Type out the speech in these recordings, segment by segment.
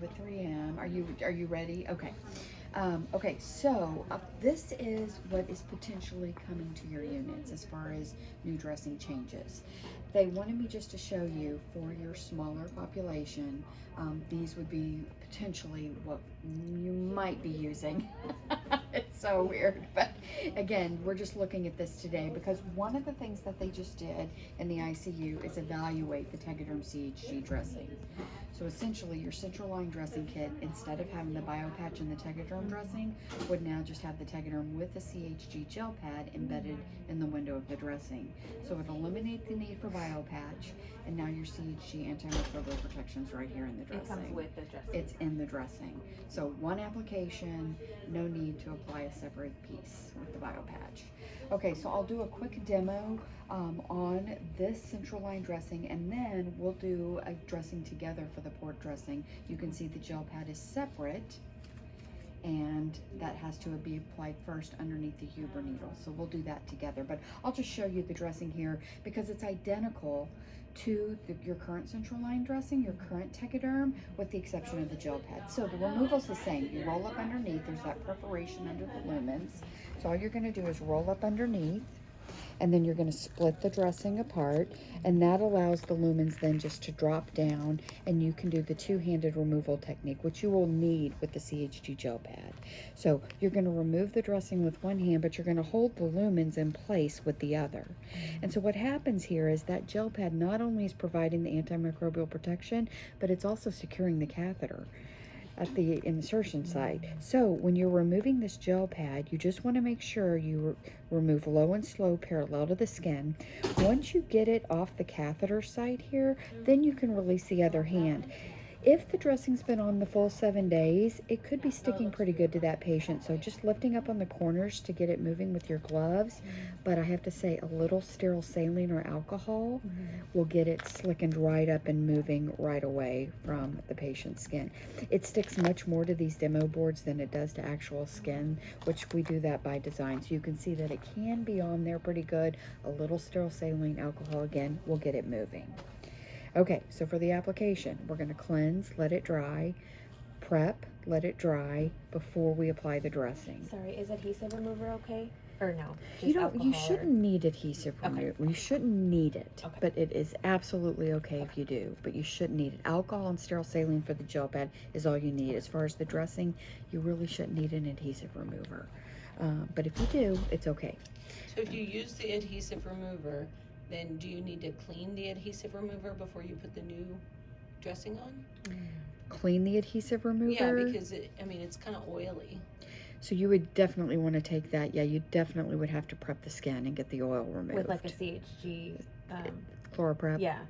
With 3M, are you ready? Okay. Okay, so this is what is potentially coming to your units as far as new dressing changes. They wanted me just to show you for your smaller population, these would be potentially what you might be using. It's so weird, but again, we're just looking at this today because one of the things that they just did in the ICU is evaluate the Tegaderm CHG dressing. So essentially, your central line dressing kit, instead of having the BioPatch and the Tegaderm dressing, would now just have the Tegaderm with the CHG gel pad embedded in the window of the dressing. So it eliminates the need for BioPatch, and now your CHG antimicrobial protection's right here in the dressing. It comes with the dressing. It's in the dressing. So one application, no need to apply a separate piece with the BioPatch. Okay, so I'll do a quick demo on this central line dressing, and then we'll do a dressing together for the port dressing. You can see the gel pad is separate, and that has to be applied first underneath the Huber needle. So we'll do that together, but I'll just show you the dressing here because it's identical to your current central line dressing, your current Tegaderm, with the exception of the gel pad. So the removal's the same. You roll up underneath, there's that perforation under the lumens. So all you're gonna do is roll up underneath, and then you're going to split the dressing apart, and that allows the lumens then just to drop down, and you can do the two-handed removal technique, which you will need with the CHG gel pad. So you're going to remove the dressing with one hand, but you're going to hold the lumens in place with the other. And so what happens here is that gel pad not only is providing the antimicrobial protection, but it's also securing the catheter at the insertion site. So when you're removing this gel pad, you just want to make sure you remove low and slow parallel to the skin. Once you get it off the catheter site here, then you can release the other hand. If the dressing's been on the full 7 days, it could be sticking pretty good to that patient. So just lifting up on the corners to get it moving with your gloves. But I have to say, a little sterile saline or alcohol will get it slickened right up and moving right away from the patient's skin. It sticks much more to these demo boards than it does to actual skin, which we do that by design. So you can see that it can be on there pretty good. A little sterile saline alcohol, again, will get it moving. Okay, so for the application, we're going to cleanse, let it dry, prep, let it dry before we apply the dressing. Sorry, is adhesive remover okay? Or no? You shouldn't need adhesive remover. You shouldn't need it, Okay. but it is absolutely okay if you do, but you shouldn't need it. Alcohol and sterile saline for the gel pad is all you need. As far as the dressing, you really shouldn't need an adhesive remover. But if you do, it's okay. So if you use the adhesive remover, then do you need to clean the adhesive remover before you put the new dressing on? Clean the adhesive remover? Yeah, because it's kind of oily. So you would definitely want to take that. Yeah, you definitely would have to prep the skin and get the oil removed. With like a CHG. Chloroprep? Yeah.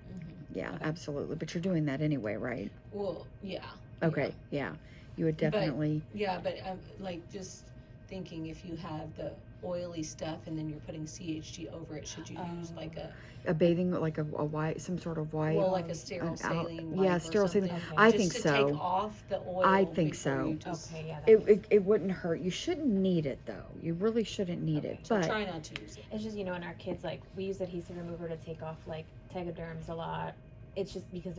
Yeah, absolutely. But you're doing that anyway, right? Well, yeah. Okay, yeah. You would definitely. But like just thinking if you have the oily stuff and then you're putting CHG over it, should you use like a bathing, like a white, some sort of white? Well, like a sterile saline wipe. Yeah, sterile saline. Okay. I just think to so. take off the oil. I think before so. you just- Okay, yeah. It wouldn't hurt. You shouldn't need it though. You really shouldn't need it. So But try not to use it. It's just, in our kids, like, we use adhesive remover to take off, like, Tegaderms a lot. It's just because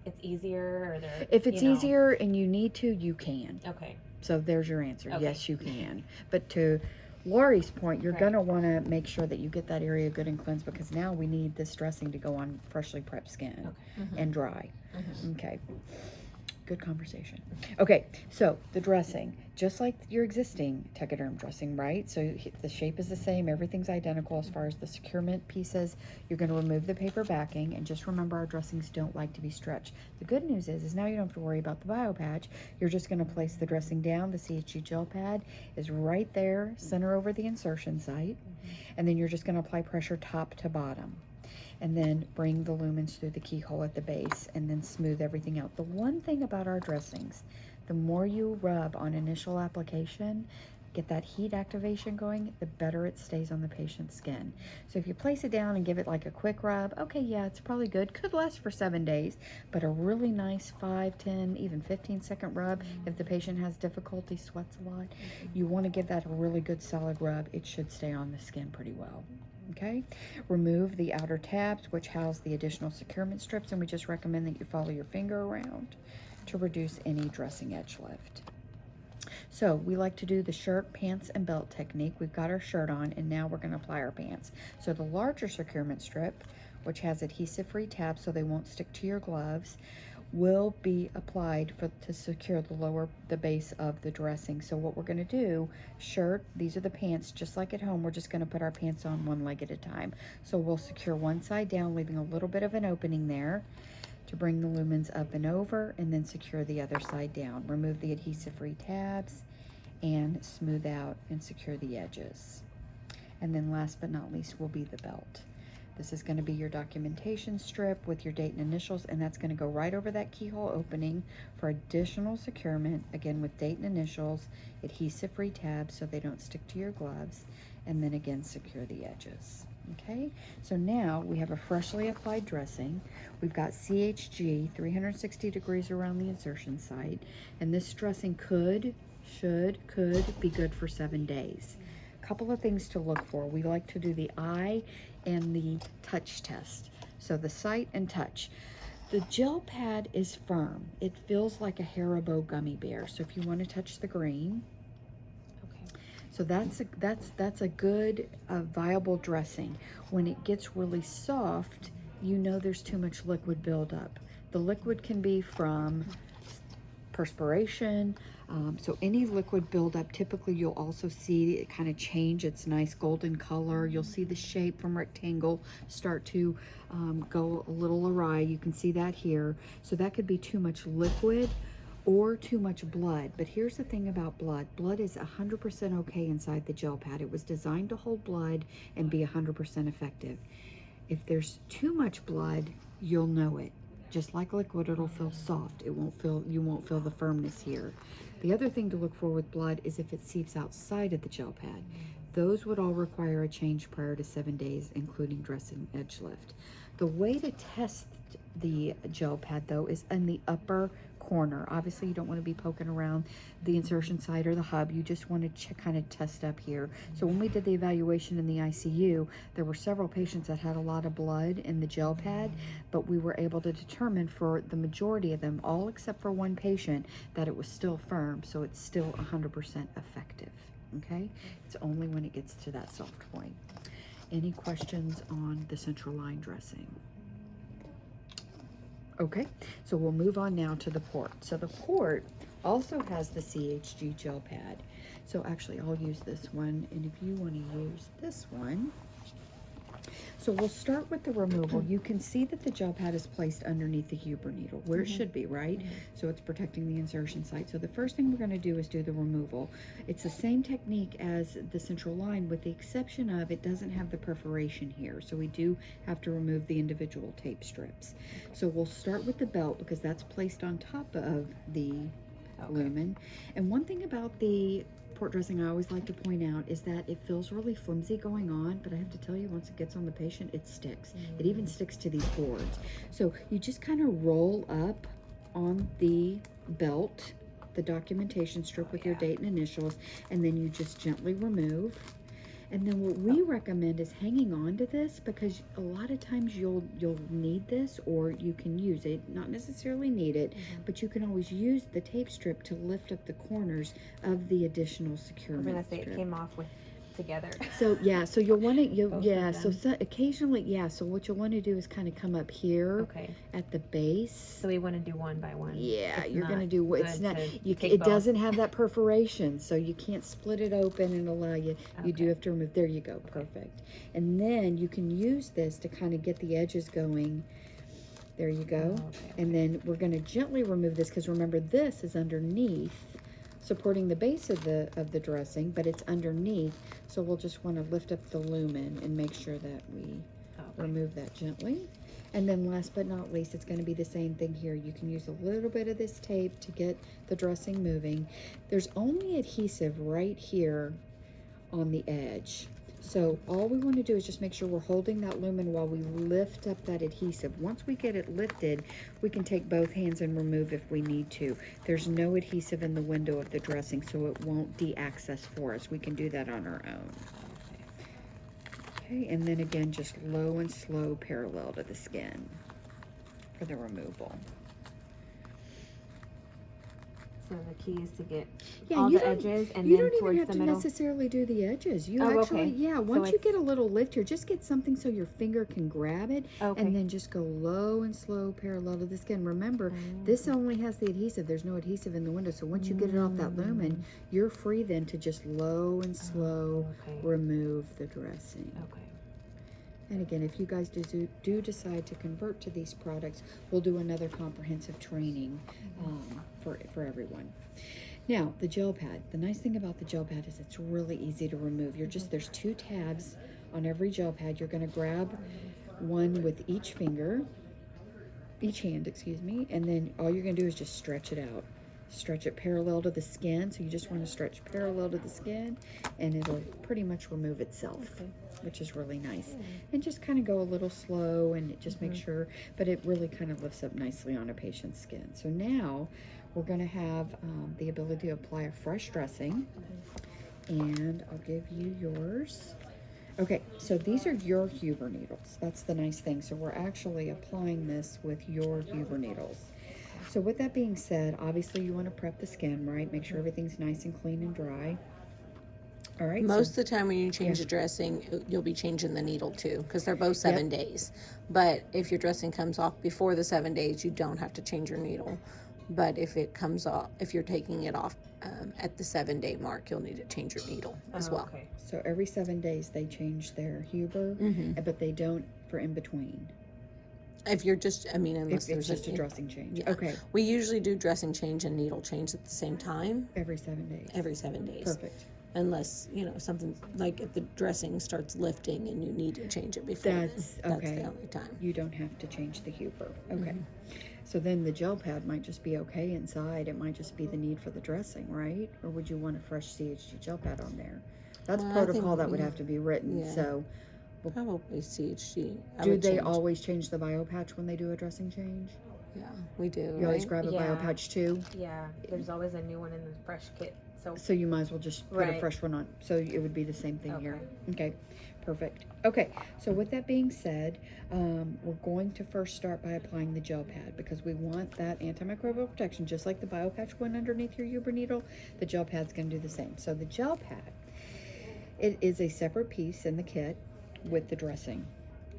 it's easier, or they're, if it's easier and you need to, you can. Okay. So there's your answer. Okay. Yes, you can. But to Lori's point, you're Right. going to want to make sure that you get that area good and cleansed, because now we need this dressing to go on freshly prepped skin and dry. Okay. Good conversation. Okay, so the dressing, just like your existing Tegaderm dressing, right? So the shape is the same, everything's identical as far as the securement pieces. You're going to remove the paper backing, and just remember our dressings don't like to be stretched. The good news is now you don't have to worry about the BioPatch. You're just going to place the dressing down. The CHG gel pad is right there, center over the insertion site, and then you're just going to apply pressure top to bottom. And then bring the lumens through the keyhole at the base, and then smooth everything out. The one thing about our dressings, the more you rub on initial application, get that heat activation going, the better it stays on the patient's skin. So if you place it down and give it like a quick rub, okay, yeah, it's probably good. Could last for 7 days, but a really nice 5, 10, even 15-second rub, if the patient has difficulty, sweats a lot, you want to give that a really good solid rub. It should stay on the skin pretty well. Okay, remove the outer tabs which house the additional securement strips, and we just recommend that you follow your finger around. to reduce any dressing edge lift. So we like to do the shirt, pants, and belt technique. We've got our shirt on, and now we're going to apply our pants. So the larger securement strip, which has adhesive-free tabs so they won't stick to your gloves, will be applied to secure the base of the dressing. So what we're going to do, shirt, these are the pants, just like at home, we're just going to put our pants on one leg at a time. So we'll secure one side down, leaving a little bit of an opening there to bring the lumens up and over, and then secure the other side down. Remove the adhesive-free tabs and smooth out and secure the edges. And then last but not least will be the belt. This is going to be your documentation strip with your date and initials, and that's going to go right over that keyhole opening for additional securement, again with date and initials, adhesive-free tabs so they don't stick to your gloves, and then again secure the edges. Okay, so now we have a freshly applied dressing. We've got CHG 360 degrees around the insertion site, and this dressing could be good for 7 days. Couple of things to look for. We like to do the eye and the touch test. So the sight and touch. The gel pad is firm. It feels like a Haribo gummy bear. So if you want to touch the green, Okay. so that's a good viable dressing. When it gets really soft, you know there's too much liquid buildup. The liquid can be from perspiration, so any liquid buildup, typically you'll also see it kind of change its nice golden color. You'll see the shape from rectangle start to go a little awry. You can see that here. So that could be too much liquid or too much blood. But here's the thing about blood. Blood is 100% okay inside the gel pad. It was designed to hold blood and be 100% effective. If there's too much blood, you'll know it. Just like liquid, it'll feel soft. You won't feel the firmness here. The other thing to look for with blood is if it seeps outside of the gel pad. Those would all require a change prior to 7 days, including dressing edge lift. The way to test the gel pad though is in the upper corner. Obviously you don't want to be poking around the insertion site or the hub. You just want to kind of test up here. So when we did the evaluation in the ICU, there were several patients that had a lot of blood in the gel pad, but we were able to determine for the majority of them, all except for one patient, that it was still firm, so it's still 100% effective. Okay, it's only when it gets to that soft point. Any questions on the central line dressing? Okay, so we'll move on now to the port. So the port also has the CHG gel pad. So actually I'll use this one, and if you want to use this one. So we'll start with the removal. You can see that the gel pad is placed underneath the Huber needle, where it should be, right? So it's protecting the insertion site. So the first thing we're going to do is do the removal. It's the same technique as the central line, with the exception of it doesn't have the perforation here. So we do have to remove the individual tape strips. So we'll start with the belt because that's placed on top of the lumen. And one thing about the port dressing I always like to point out is that it feels really flimsy going on, but I have to tell you, once it gets on the patient, it sticks. It even sticks to these boards. So you just kind of roll up on the belt, the documentation strip with your date and initials, and then you just gently remove. And then what we recommend is hanging on to this, because a lot of times you'll need this, or you can use it, not necessarily need it, but you can always use the tape strip to lift up the corners of the additional I was securement gonna say strip. it came off with together. So yeah, so you'll want to, Both yeah, of so, them. occasionally, yeah, so what you'll want to do is kind of come up here Okay. at the base. So we want to do one by one. Yeah, It's you're not gonna do it's good not to you take it both. doesn't have that perforation, so you can't split it open and allow you do Okay. have to remove. There you go, perfect. And then you can use this to kind of get the edges going. There you go. Oh, okay. And then we're going to gently remove this, because remember, this is underneath, supporting the base of the dressing, but it's underneath. So we'll just want to lift up the lumen and make sure that we remove that gently. And then last but not least, it's going to be the same thing here. You can use a little bit of this tape to get the dressing moving. There's only adhesive right here on the edge. So all we want to do is just make sure we're holding that lumen while we lift up that adhesive. Once we get it lifted, we can take both hands and remove if we need to. There's no adhesive in the window of the dressing, so it won't de-access for us. We can do that on our own. Okay, and then again, just low and slow parallel to the skin for the removal. So the key is to get Yeah, all you the don't- edges and You then don't even towards have the to middle. necessarily do the edges. You Oh, actually, okay. yeah, So once you it's- get a little lift here, just get something so your finger can grab it, Okay. and then just go low and slow parallel to the skin. Remember, this only has the adhesive. There's no adhesive in the window, so once you get it off that lumen, you're free then to just low and slow okay. remove the dressing. Okay. And again, if you guys do decide to convert to these products, we'll do another comprehensive training for everyone. Now, the gel pad. The nice thing about the gel pad is it's really easy to remove. There's 2 tabs on every gel pad. You're going to grab one with each hand, excuse me, and then all you're going to do is just stretch it out. Stretch it parallel to the skin, so you just want to stretch parallel to the skin, and it'll pretty much remove itself, which is really nice. And just kind of go a little slow, and it just makes sure, but it really kind of lifts up nicely on a patient's skin. So now we're going to have the ability to apply a fresh dressing, and I'll give you yours. Okay, so these are your Huber needles. That's the nice thing. So we're actually applying this with your Huber needles. So with that being said, obviously you want to prep the skin, right? Make sure everything's nice and clean and dry. All right. Most of the time when you change the dressing, you'll be changing the needle too, because they're both 7 days. But if your dressing comes off before the 7 days, you don't have to change your needle. But if it comes off, if you're taking it off at the 7-day mark, you'll need to change your needle as well. Okay. So every 7 days they change their Huber, but they don't for in between. If you're just, unless It's there's just a dressing change. Yeah. Okay. We usually do dressing change and needle change at the same time. Every 7 days. Every 7 days. Perfect. Unless, something like if the dressing starts lifting and you need to change it before That's then. That's okay. the only time. You don't have to change the Huber. Okay. So then the gel pad might just be okay inside. It might just be the need for the dressing, right? Or would you want a fresh CHG gel pad on there? That's Well, I protocol think, that would have to be written. yeah. So Probably CHG. do they always change the bio patch when they do a dressing change? Yeah, we do. You always right? grab a bio Yeah. patch too? Yeah. There's always a new one in the fresh kit. So you might as well just put a Right. fresh one on. So it would be the same thing here. Okay. Okay, perfect. Okay, so with that being said, we're going to first start by applying the gel pad because we want that antimicrobial protection. Just like the bio patch went underneath your Huber needle, the gel pad's going to do the same. So the gel pad, it is a separate piece in the kit with the dressing.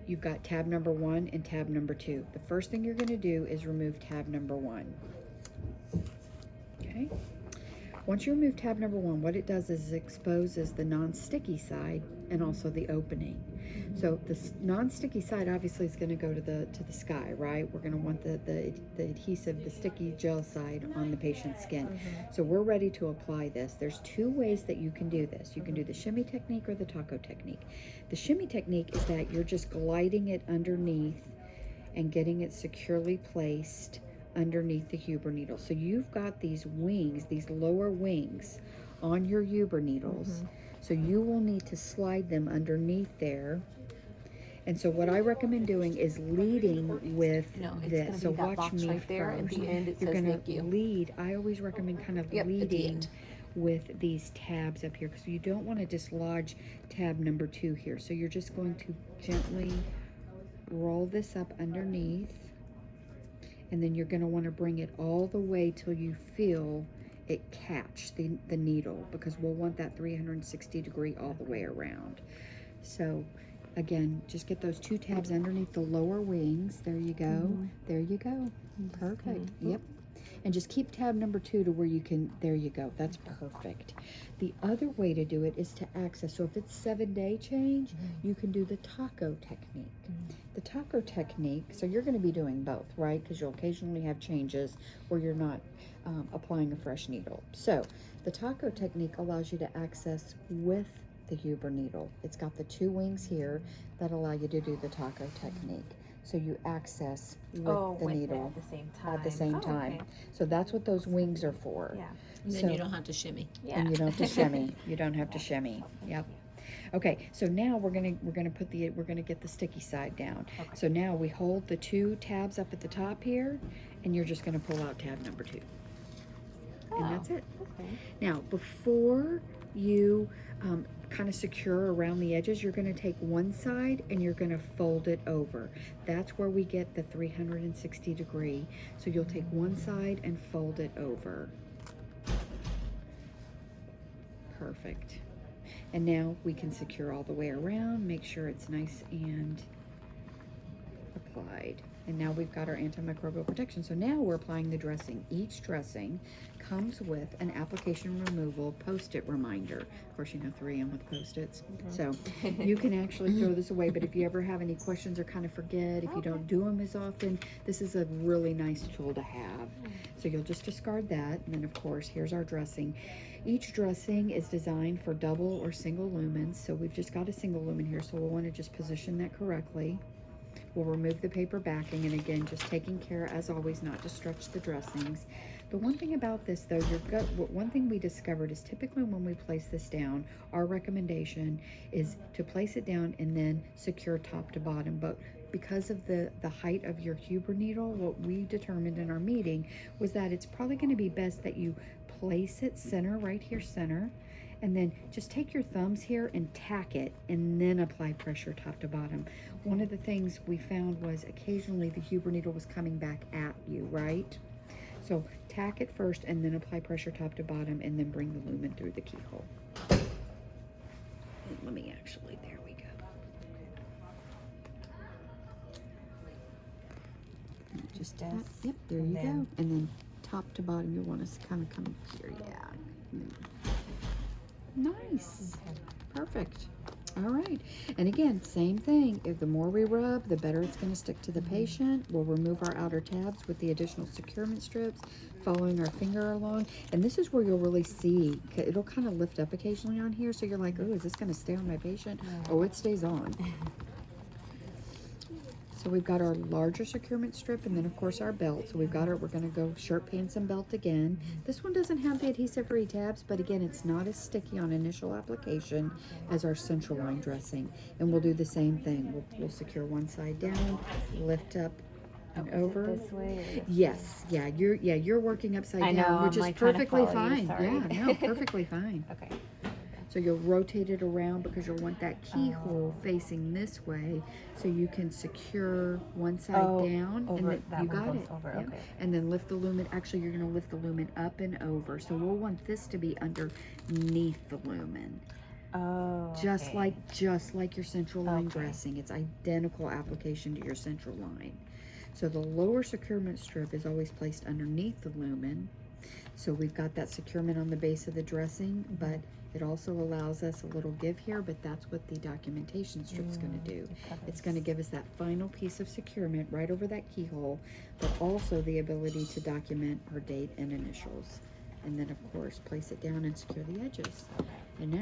You've got tab number 1 and tab number 2. The first thing you're going to do is remove tab number 1. Okay. Once you remove tab number 1, what it does is it exposes the non-sticky side and also the opening. So the non-sticky side obviously is going to go to the sky, right? We're going to want the adhesive, the sticky gel side on the patient's skin. So we're ready to apply this. There's 2 ways that you can do this. You can do the shimmy technique or the taco technique. The shimmy technique is that you're just gliding it underneath and getting it securely placed underneath the Huber needle. So you've got these wings, these lower wings on your Huber needles. So you will need to slide them underneath there. And so what I recommend doing is leading with this. So watch me right there at first. the end. It You're says gonna thank you. lead. I always recommend kind of Yep, at the leading end. with these tabs up here because you don't want to dislodge tab number 2 here. So you're just going to gently roll this up underneath, and then you're going to want to bring it all the way till you feel it catch the needle, because we'll want that 360 degree all the way around. So again, just get those 2 tabs underneath the lower wings. There you go. There you go. Perfect. Yep. And just keep tab number 2 to where you can, there you go. That's perfect. The other way to do it is to access. So if it's 7-day change, you can do the taco technique. The taco technique, so you're going to be doing both, right? Because you'll occasionally have changes where you're not applying a fresh needle. So the taco technique allows you to access with the Huber needle. It's got the 2 wings here that allow you to do the taco technique. So you access with the needle at the same time. at the same time. Okay. So that's what those wings are for. Yeah. And then you don't have to shimmy. Yeah. And you don't have to shimmy. You don't have to shimmy. Yep. Okay, so now we're gonna get the sticky side down. Okay. So now we hold the 2 tabs up at the top here, and you're just gonna pull out tab number 2. And that's it. Okay. Now, before you kind of secure around the edges, you're going to take one side and you're going to fold it over. That's where we get the 360 degree. So you'll take one side and fold it over. Perfect. And now we can secure all the way around, make sure it's nice and applied. And now we've got our antimicrobial protection. So now we're applying the dressing. Each dressing comes with an application removal post-it reminder. Of course, you know 3M with post-its. So you can actually throw this away, but if you ever have any questions or kind of forget, if you don't do them as often, this is a really nice tool to have. So you'll just discard that. And then of course, here's our dressing. Each dressing is designed for double or single lumens. So we've just got a single lumen here, so we'll want to just position that correctly. We'll remove the paper backing, and again, just taking care, as always, not to stretch the dressings. The one thing about this, though, one thing we discovered is typically when we place this down, our recommendation is to place it down and then secure top to bottom. But because of the height of your Huber needle, what we determined in our meeting was that it's probably going to be best that you place it center, right here, center, and then just take your thumbs here and tack it and then apply pressure top to bottom. One of the things we found was occasionally the Huber needle was coming back at you, right? So tack it first and then apply pressure top to bottom and then bring the lumen through the keyhole. And let me actually, there we go. Just tap, yep, there you go. And then top to bottom, you want to kind of come here, yeah. Nice. Perfect. All right. And again, same thing. If the more we rub, the better it's going to stick to the patient. We'll remove our outer tabs with the additional securement strips, following our finger along. And this is where you'll really see, it'll kind of lift up occasionally on here. So you're like, oh, is this going to stay on my patient? Oh, it stays on. So we've got our larger securement strip, and then of course our belt. So we've got our, we're going to go shirt, pants, and belt again. This one doesn't have the adhesive-free tabs, but again, it's not as sticky on initial application as our central line dressing. And we'll do the same thing. We'll secure one side down, lift up and over. This way or this Yes, yeah, you're working upside I know, down, which I'm, is like, trying to perfectly follow you, fine. sorry. Yeah, no, perfectly fine. Okay. So you'll rotate it around because you'll want that keyhole facing this way, so you can secure one side down, over, and then that you one got goes it. over, Yep. okay. And then lift the lumen. Actually, you're going to lift the lumen up and over. So we'll want this to be underneath the lumen, Oh, just okay. like your central line Okay. dressing. It's identical application to your central line. So the lower securement strip is always placed underneath the lumen. So we've got that securement on the base of the dressing, but it also allows us a little give here, but that's what the documentation strip's going to do. It's going to give us that final piece of securement right over that keyhole, but also the ability to document our date and initials. And then of course, place it down and secure the edges. And now